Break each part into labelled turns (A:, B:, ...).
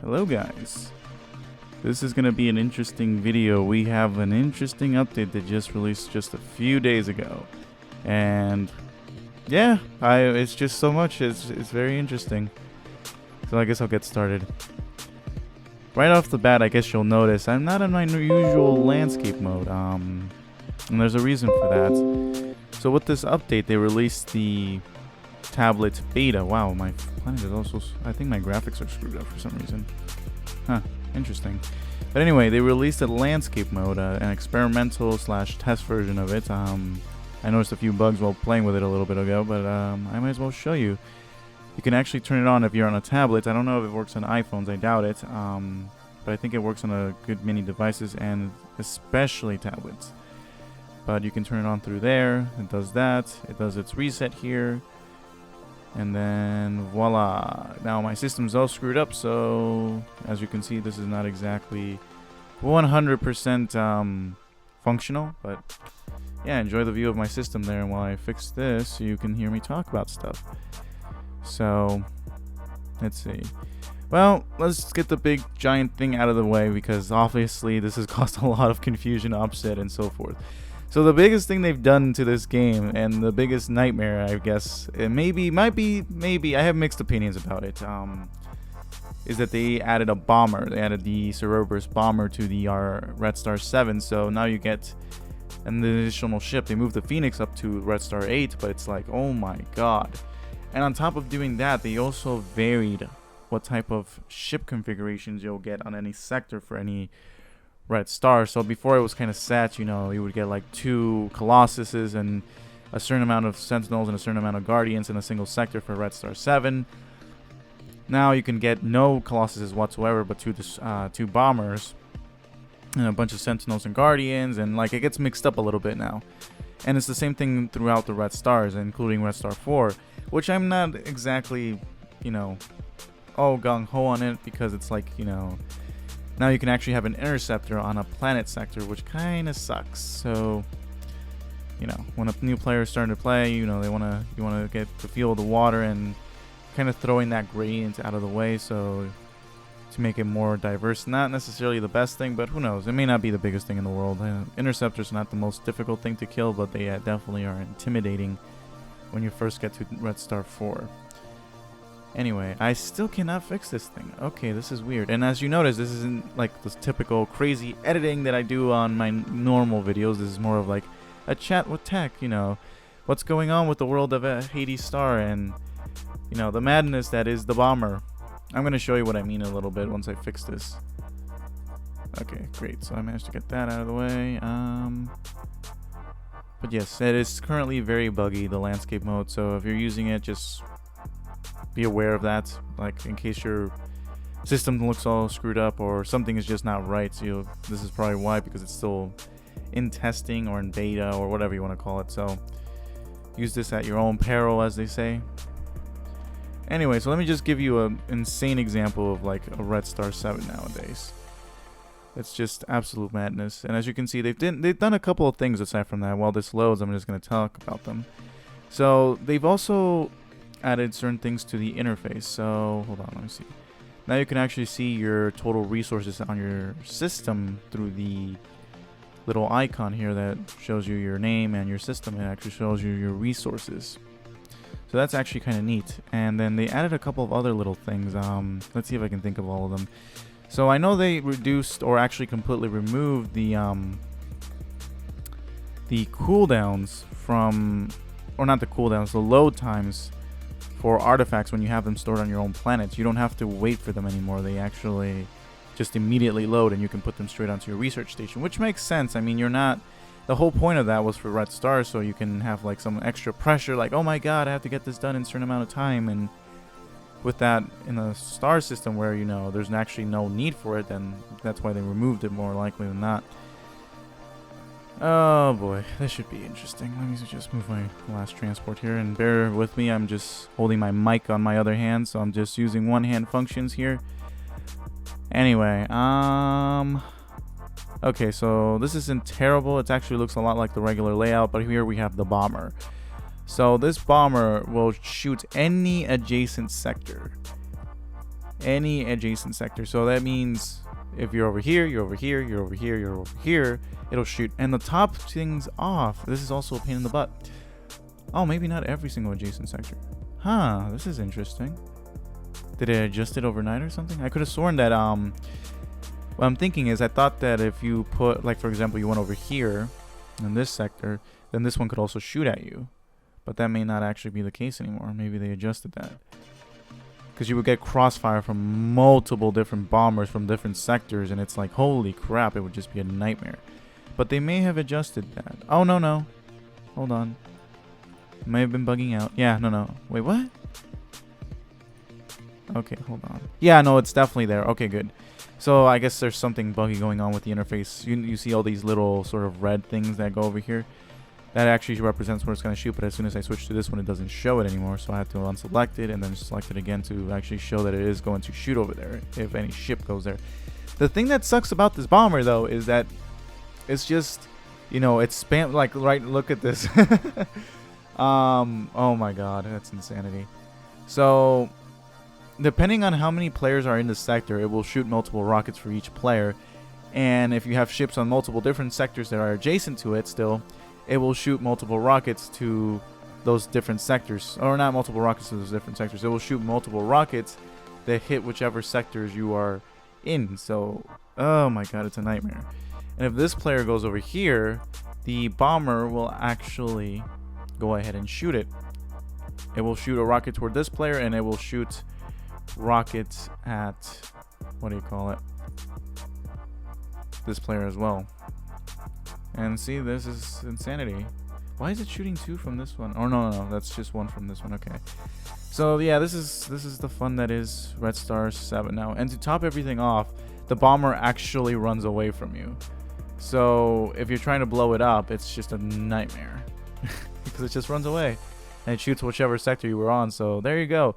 A: Hello guys. This is going to be an interesting video. We have an interesting update that just released just a few days ago. And yeah, it's just so much. It's very interesting. So I guess I'll get started. Right off the bat, I guess you'll notice I'm not in my usual landscape mode. And there's a reason for that. So with this update, they released the tablet beta. Wow, my planet is also... I think my graphics are screwed up for some reason. Huh, interesting. But anyway, they released a landscape mode, an experimental / test version of it. I noticed a few bugs while playing with it a little bit ago, but I might as well show you. You can actually turn it on if you're on a tablet. I don't know if it works on iPhones, I doubt it. But I think it works on a good many devices and especially tablets. But you can turn it on through there. It does that. It does its reset here. And then voila. Now my system's all screwed up, so as you can see, this is not exactly 100% functional. But yeah, enjoy the view of my system there. And while I fix this, you can hear me talk about stuff. So let's see. Well, let's get the big giant thing out of the way, because obviously this has caused a lot of confusion, upset, and so forth. So the biggest thing they've done to this game, and the biggest nightmare, I guess, it might be, I have mixed opinions about it, is that they added a bomber. They added the Cerberus bomber to the Red Star 7, so now you get an additional ship. They moved the Phoenix up to Red Star 8, but it's like, oh my god. And on top of doing that, they also varied what type of ship configurations you'll get on any sector for any Red Star. So before it was kind of set, you know, you would get like 2 Colossuses and a certain amount of Sentinels and a certain amount of Guardians in a single sector for Red Star 7. Now you can get no Colossuses whatsoever, but 2 bombers and a bunch of Sentinels and Guardians, and like it gets mixed up a little bit now. And it's the same thing throughout the Red Stars, including Red Star 4, which I'm not exactly, you know, all gung-ho on it, because it's like, you know, now you can actually have an interceptor on a planet sector, which kind of sucks. So, you know, when a new player is starting to play, you know, you want to get the feel of the water and kind of throwing that gradient out of the way, so to make it more diverse. Not necessarily the best thing, but who knows? It may not be the biggest thing in the world. Interceptors not the most difficult thing to kill, but they definitely are intimidating when you first get to Red Star 4. Anyway, I still cannot fix this thing. Okay, this is weird. And as you notice, this isn't like the typical crazy editing that I do on my normal videos. This is more of like a chat with tech, you know, what's going on with the world of Hades Star and, you know, the madness that is the bomber. I'm going to show you what I mean a little bit once I fix this. Okay, great. So I managed to get that out of the way. But yes, it is currently very buggy, the landscape mode. So if you're using it, just be aware of that, like in case your system looks all screwed up or something is just not right. So this is probably why, because it's still in testing or in beta or whatever you want to call it. So use this at your own peril, as they say. Anyway, so let me just give you an insane example of like a Red Star 7 nowadays. It's just absolute madness. And as you can see, they've done a couple of things aside from that. While this loads, I'm just going to talk about them. So they've also added certain things to the interface. So hold on, let me see. Now you can actually see your total resources on your system through the little icon here that shows you your name and your system. It actually shows you your resources. So that's actually kind of neat. And then they added a couple of other little things. Let's see if I can think of all of them. So I know they reduced or actually completely removed the cooldowns from, or not the cooldowns, the load times for artifacts when you have them stored on your own planets. You don't have to wait for them anymore. They actually just immediately load and you can put them straight onto your research station, which makes sense. I mean, you're not... The whole point of that was for Red Star, so you can have like some extra pressure, like, oh my god, I have to get this done in a certain amount of time. And with that in a star system where, you know, there's actually no need for it, then that's why they removed it more likely than not. Oh boy, this should be interesting. Let me just move my last transport here, and bear with me, I'm just holding my mic on my other hand, so I'm just using one hand functions here. Anyway, okay, so this isn't terrible. It actually looks a lot like the regular layout, but here we have the bomber. So this bomber will shoot any adjacent sector. any adjacent sector. So that means if you're over here, you're over here, you're over here, you're over here, it'll shoot. And the top things off, this is also a pain in the butt. Oh, maybe not every single adjacent sector. Huh, this is interesting. Did it adjust it overnight or something? I could have sworn that, what I'm thinking is I thought that if you put, like, for example, you went over here in this sector, then this one could also shoot at you. But that may not actually be the case anymore. Maybe they adjusted that. Because you would get crossfire from multiple different bombers from different sectors, and it's like, holy crap, it would just be a nightmare. But they may have adjusted that. Oh, no. Hold on. It may have been bugging out. Yeah, no. Wait, what? Okay, hold on. Yeah, no, it's definitely there. Okay, good. So I guess there's something buggy going on with the interface. You see all these little sort of red things that go over here. That actually represents where it's going to shoot, but as soon as I switch to this one, it doesn't show it anymore. So I have to unselect it and then select it again to actually show that it is going to shoot over there if any ship goes there. The thing that sucks about this bomber, though, is that it's just, you know, it's spam. Like, right, look at this. Oh my god, that's insanity. So, depending on how many players are in the sector, it will shoot multiple rockets for each player. And if you have ships on multiple different sectors that are adjacent to it still, it will shoot multiple rockets to those different sectors. Or not multiple rockets to those different sectors. It will shoot multiple rockets that hit whichever sectors you are in. So, oh my god, it's a nightmare. And if this player goes over here, the bomber will actually go ahead and shoot it. It will shoot a rocket toward this player, and it will shoot rockets at, what do you call it, this player as well. And see, this is insanity. Why is it shooting two from this one? Oh no, that's just one from this one. Okay. So yeah, this is the fun that is Red Star 7 now. And to top everything off, the bomber actually runs away from you. So if you're trying to blow it up, it's just a nightmare because it just runs away and it shoots whichever sector you were on. So there you go.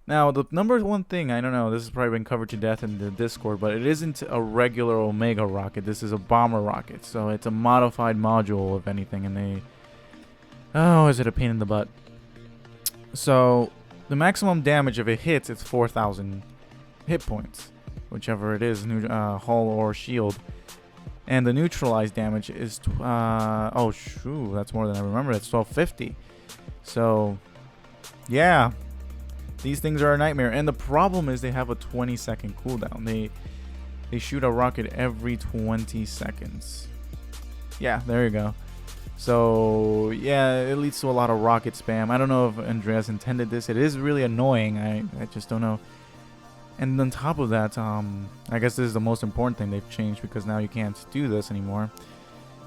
A: Now, the number one thing, I don't know, this has probably been covered to death in the Discord, but it isn't a regular Omega rocket. This is a bomber rocket. So it's a modified module, if anything, and they... Oh, is it a pain in the butt? So, the maximum damage if it hits, it's 4,000 hit points, whichever it is, hull or shield. And the neutralized damage is... oh, shoo, that's more than I remember. It's 1250. So, yeah. These things are a nightmare, and the problem is they have a 20-second cooldown. They shoot a rocket every 20 seconds. Yeah, there you go. So yeah, it leads to a lot of rocket spam. I don't know if Andreas intended this. It is really annoying. I just don't know. And on top of that, I guess this is the most important thing they've changed, because now you can't do this anymore.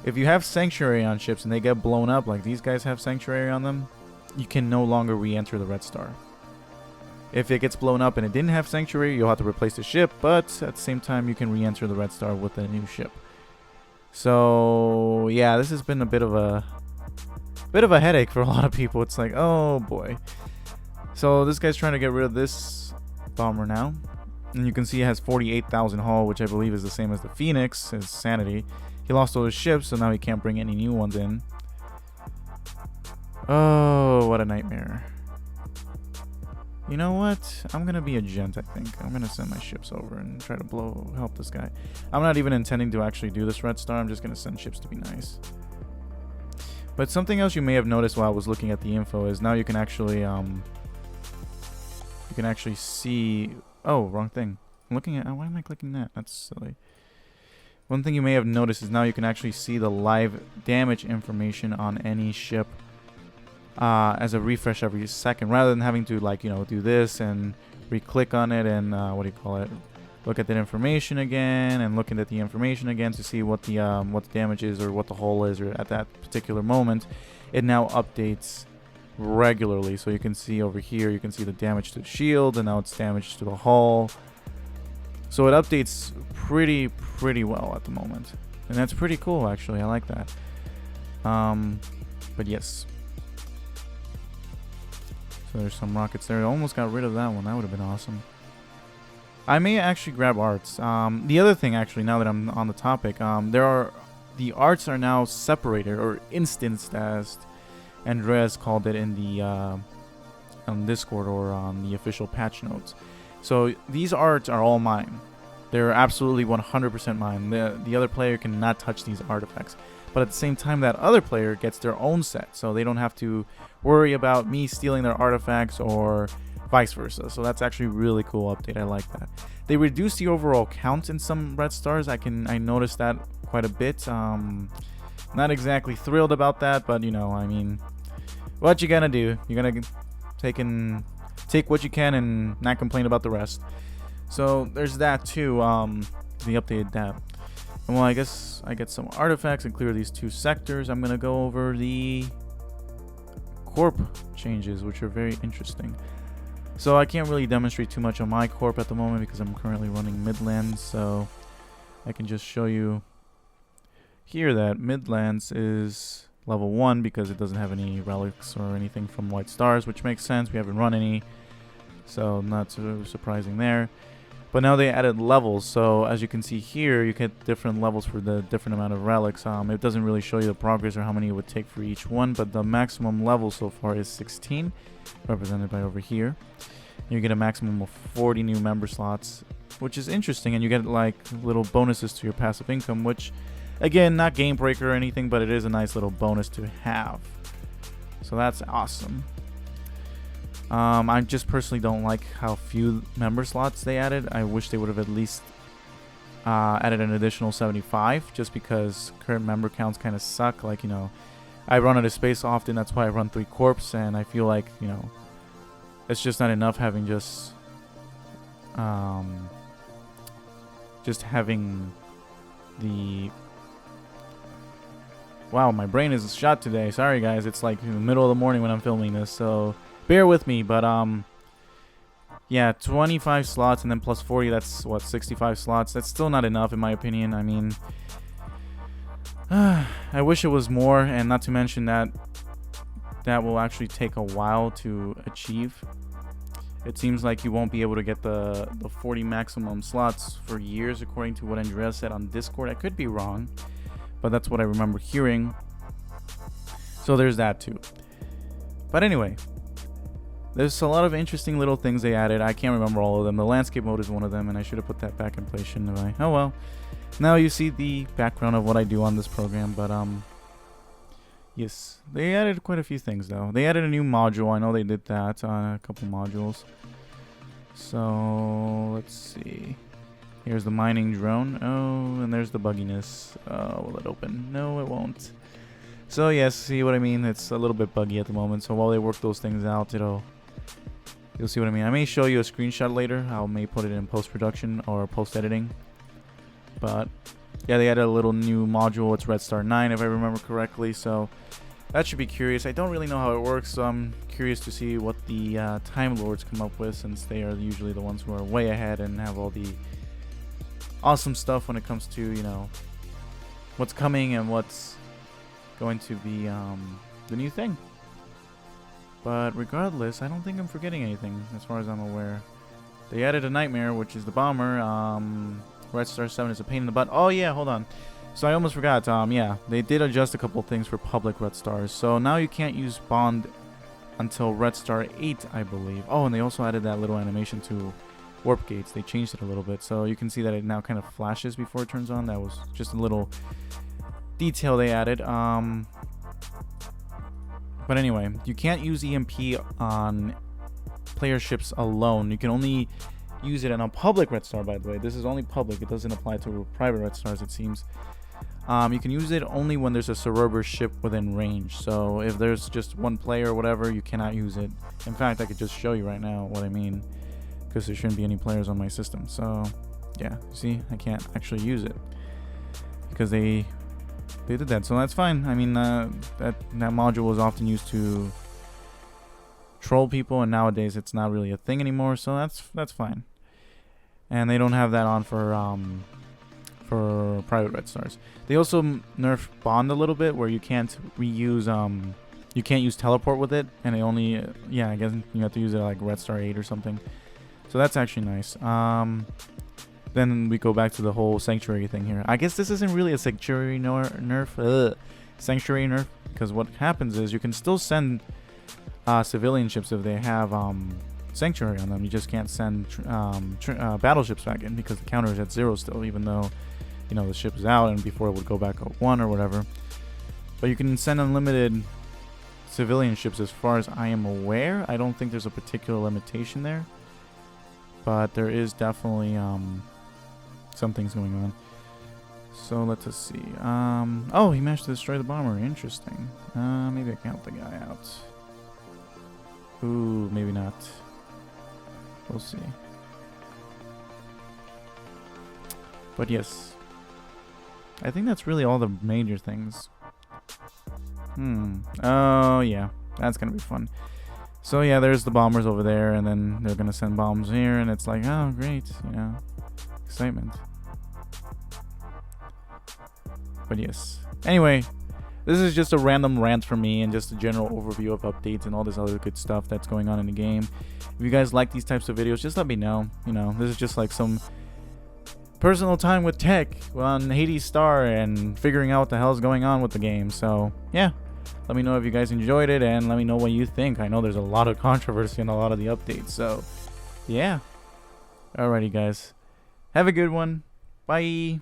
A: If you have Sanctuary on ships and they get blown up, like these guys have Sanctuary on them, you can no longer re-enter the Red Star. If it gets blown up and it didn't have Sanctuary, you'll have to replace the ship, but at the same time, you can re-enter the Red Star with a new ship. So, yeah, this has been a bit of a headache for a lot of people. It's like, oh boy. So, this guy's trying to get rid of this bomber now. And you can see it has 48,000 hull, which I believe is the same as the Phoenix, his sanity. He lost all his ships, so now he can't bring any new ones in. Oh, what a nightmare. You know what? I'm going to be a gent, I think. I'm going to send my ships over and try to help this guy. I'm not even intending to actually do this Red Star. I'm just going to send ships to be nice. But something else you may have noticed while I was looking at the info is now you can actually see... Oh, wrong thing. I'm looking at... why am I clicking that? That's silly. One thing you may have noticed is now you can actually see the live damage information on any ship as a refresh every second, rather than having to, like, you know, do this and re-click on it and look at that information again and looking at the information again to see what the damage is or what the hull is or at that particular moment. It now updates regularly, so you can see over here, you can see the damage to the shield, and now it's damage to the hull. So it updates pretty well at the moment, and that's pretty cool, actually. I like that. But yes. So there's some rockets there. I almost got rid of that one. That would have been awesome. I may actually grab arts. The other thing, actually, now that I'm on the topic, the arts are now separated or instanced, as Andreas called it in the on Discord or on the official patch notes. So these arts are all mine. They're absolutely 100% mine. The other player cannot touch these artifacts. But at the same time, that other player gets their own set, so they don't have to worry about me stealing their artifacts or vice versa. So that's actually a really cool update. I like that. They reduced the overall count in some red stars. I noticed that quite a bit. Not exactly thrilled about that, but you know, I mean, what you gonna do? You're gonna take what you can and not complain about the rest. So there's that too. The updated that. And well, I guess I get some artifacts and clear these 2 sectors. I'm gonna go over the corp changes, which are very interesting. So I can't really demonstrate too much on my corp at the moment because I'm currently running Midlands. So I can just show you here that Midlands is level 1 because it doesn't have any relics or anything from White Stars, which makes sense. We haven't run any, so not so surprising there. But now they added levels, so as you can see here, you get different levels for the different amount of relics. It doesn't really show you the progress or how many it would take for each one, but the maximum level so far is 16, represented by over here. You get a maximum of 40 new member slots, which is interesting, and you get like little bonuses to your passive income, which, again, not game breaker or anything, but it is a nice little bonus to have. So that's awesome. I just personally don't like how few member slots they added. I wish they would have at least added an additional 75, just because current member counts kind of suck. Like, you know, I run out of space often. That's why I run 3 corps, and I feel like, you know, it's just not enough having just having the... Wow, my brain is shot today. Sorry, guys. It's like in the middle of the morning when I'm filming this, so bear with me. But yeah, 25 slots and then plus 40, that's what, 65 slots. That's still not enough in my opinion. I mean, I wish it was more, and not to mention that will actually take a while to achieve. It seems like you won't be able to get the 40 maximum slots for years, according to what Andrea said on Discord. I could be wrong, but that's what I remember hearing. So there's that too. But anyway, there's a lot of interesting little things they added. I can't remember all of them. The landscape mode is one of them, and I should have put that back in place, shouldn't I? Oh well. Now you see the background of what I do on this program, but yes, they added quite a few things though. They added a new module. I know they did that on a couple modules. So let's see. Here's the mining drone. Oh, and there's the bugginess. Will it open? No, it won't. So yes, see what I mean? It's a little bit buggy at the moment. So while they work those things out, you'll see what I mean. I may show you a screenshot later. I may put it in post-production or post-editing. But yeah, they added a little new module. It's Red Star 9 if I remember correctly. So that should be curious. I don't really know how it works, so I'm curious to see what the Time Lords come up with, since they are usually the ones who are way ahead and have all the awesome stuff when it comes to, you know, what's coming and what's going to be the new thing. But regardless, I don't think I'm forgetting anything as far as I'm aware. They added a nightmare, which is the bomber. Red Star 7 is a pain in the butt. Oh yeah, hold on. So I almost forgot. Yeah, they did adjust a couple things for public Red Stars. So now you can't use Bond until Red Star 8, I believe. Oh, and they also added that little animation to warp gates. They changed it a little bit, so you can see that it now kind of flashes before it turns on. That was just a little detail they added. But anyway, you can't use EMP on player ships alone. You can only use it on a public Red Star, by the way. This is only public. It doesn't apply to private Red Stars, it seems. You can use it only when there's a Cerebur ship within range. So if there's just one player or whatever, you cannot use it. In fact, I could just show you right now what I mean, because there shouldn't be any players on my system. So yeah, see, I can't actually use it because they did that. So that's fine. I mean, that module was often used to troll people, and nowadays it's not really a thing anymore. So that's fine. And they don't have that on for private Red Stars. They also nerfed Bond a little bit, where you can't reuse you can't use teleport with it, and it only yeah, I guess you have to use it like Red Star 8 or something. So that's actually nice. Then we go back to the whole sanctuary thing here. I guess this isn't really a sanctuary nerf. Sanctuary nerf, because what happens is you can still send civilian ships if they have sanctuary on them. You just can't send battleships back in because the counter is at 0 still, even though, you know, the ship is out and before it would go back at 1 or whatever. But you can send unlimited civilian ships as far as I am aware. I don't think there's a particular limitation there, but there is definitely some things going on. So let's just see. Oh, he managed to destroy the bomber. Interesting. Maybe I can help the guy out. Ooh, maybe not. We'll see. But yes, I think that's really all the major things. Oh yeah, that's gonna be fun. So yeah, there's the bombers over there, and then they're gonna send bombs here, and it's like, oh great, you know, excitement. But yes, anyway, this is just a random rant from me and just a general overview of updates and all this other good stuff that's going on in the game. If you guys like these types of videos, just let me know. You know, this is just like some personal time with tech on Hades Star and figuring out what the hell is going on with the game. So yeah, let me know if you guys enjoyed it, and let me know what you think. I know there's a lot of controversy in a lot of the updates, so yeah. Alrighty guys, have a good one. Bye.